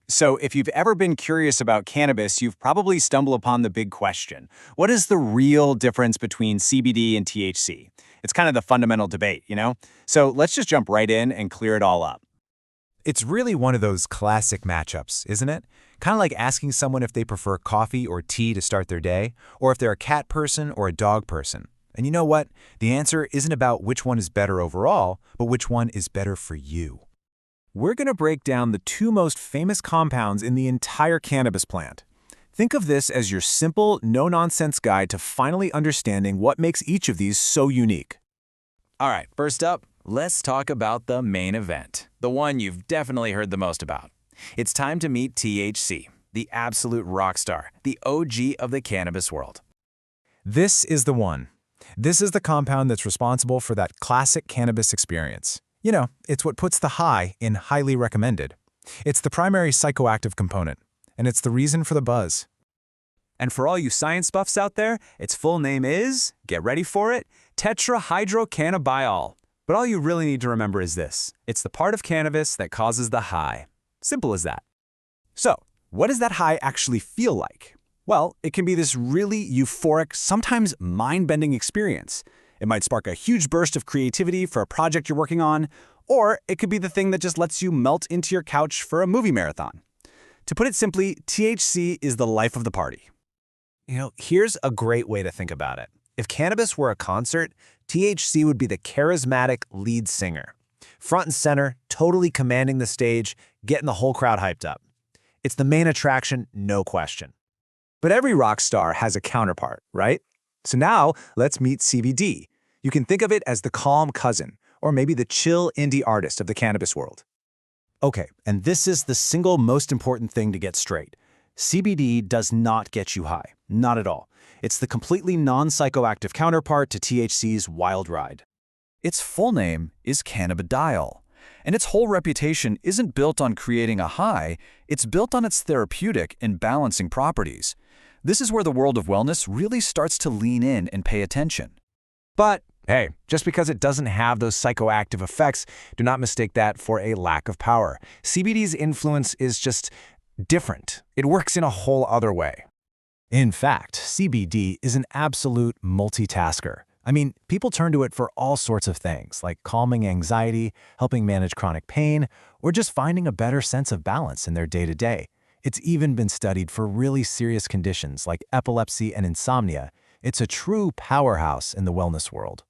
So, if you've ever been curious about cannabis, you've probably stumbled upon the big question. What is the real difference between CBD and THC? It's kind of the fundamental debate, you know? So, let's just jump right in and clear it all up. It's really one of those classic matchups, isn't it? Kind of like asking someone if they prefer coffee or tea to start their day, or if they're a cat person or a dog person. And you know what? The answer isn't about which one is better overall, but which one is better for you. We're going to break down the two most famous compounds in the entire cannabis plant. Think of this as your simple, no-nonsense guide to finally understanding what makes each of these so unique. All right, first up, let's talk about the main event, the one you've definitely heard the most about. It's time to meet THC, the absolute rock star, the OG of the cannabis world. This is the one. This is the compound that's responsible for that classic cannabis experience. You know, it's what puts the high in highly recommended. It's the primary psychoactive component, and it's the reason for the buzz. And for all you science buffs out there, its full name is, get ready for it, tetrahydrocannabinol. But all you really need to remember is this. It's the part of cannabis that causes the high. Simple as that. So, what does that high actually feel like? Well, it can be this really euphoric, sometimes mind-bending experience. It might spark a huge burst of creativity for a project you're working on, or it could be the thing that just lets you melt into your couch for a movie marathon. To put it simply, THC is the life of the party. You know, here's a great way to think about it. If cannabis were a concert, THC would be the charismatic lead singer. Front and center, totally commanding the stage, getting the whole crowd hyped up. It's the main attraction, no question. But every rock star has a counterpart, right? So now, let's meet CBD. You can think of it as the calm cousin, or maybe the chill indie artist of the cannabis world. Okay, and this is the single most important thing to get straight. CBD does not get you high, not at all. It's the completely non-psychoactive counterpart to THC's wild ride. Its full name is cannabidiol, and its whole reputation isn't built on creating a high, it's built on its therapeutic and balancing properties. This is where the world of wellness really starts to lean in and pay attention. But hey, just because it doesn't have those psychoactive effects, do not mistake that for a lack of power. CBD's influence is just different. It works in a whole other way. In fact, CBD is an absolute multitasker. I mean, people turn to it for all sorts of things, like calming anxiety, helping manage chronic pain, or just finding a better sense of balance in their day-to-day. It's even been studied for really serious conditions like epilepsy and insomnia. It's a true powerhouse in the wellness world.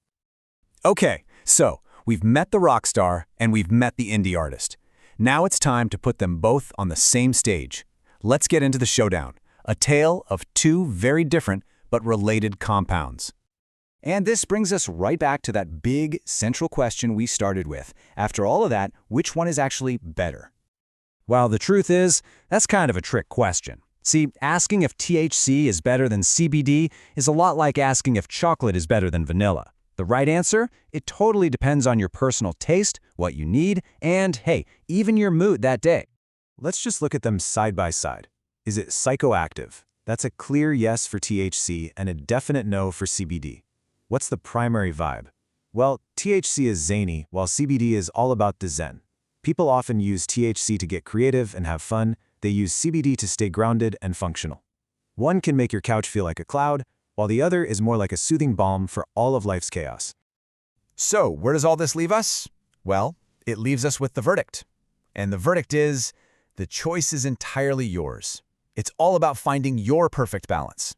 Okay, so we've met the rock star and we've met the indie artist. Now it's time to put them both on the same stage. Let's get into the showdown, a tale of two very different but related compounds. And this brings us right back to that big central question we started with. After all of that, which one is actually better? Well, the truth is, that's kind of a trick question. See, asking if THC is better than CBD is a lot like asking if chocolate is better than vanilla. The right answer? It totally depends on your personal taste, what you need, and, hey, even your mood that day. Let's just look at them side by side. Is it psychoactive? That's a clear yes for THC and a definite no for CBD. What's the primary vibe? Well, THC is zany, while CBD is all about the zen. People often use THC to get creative and have fun. They use CBD to stay grounded and functional. One can make your couch feel like a cloud, while the other is more like a soothing balm for all of life's chaos. So, where does all this leave us? Well, it leaves us with the verdict. And the verdict is, the choice is entirely yours. It's all about finding your perfect balance.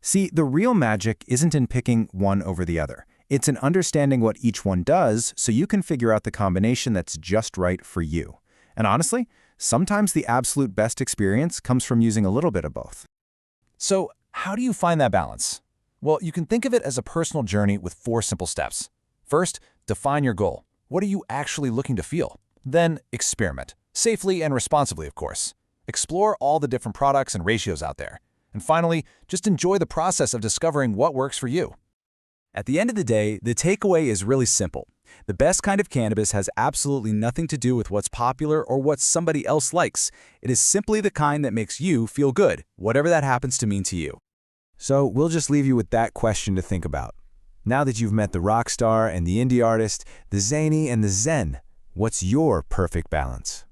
See, the real magic isn't in picking one over the other. It's in understanding what each one does so you can figure out the combination that's just right for you. And honestly, sometimes the absolute best experience comes from using a little bit of both. So, how do you find that balance? Well, you can think of it as a personal journey with 4 simple steps. First, define your goal. What are you actually looking to feel? Then, experiment. Safely and responsibly, of course. Explore all the different products and ratios out there. And finally, just enjoy the process of discovering what works for you. At the end of the day, the takeaway is really simple. The best kind of cannabis has absolutely nothing to do with what's popular or what somebody else likes. It is simply the kind that makes you feel good, whatever that happens to mean to you. So we'll just leave you with that question to think about. Now that you've met the rock star and the indie artist, the zany and the zen, what's your perfect balance?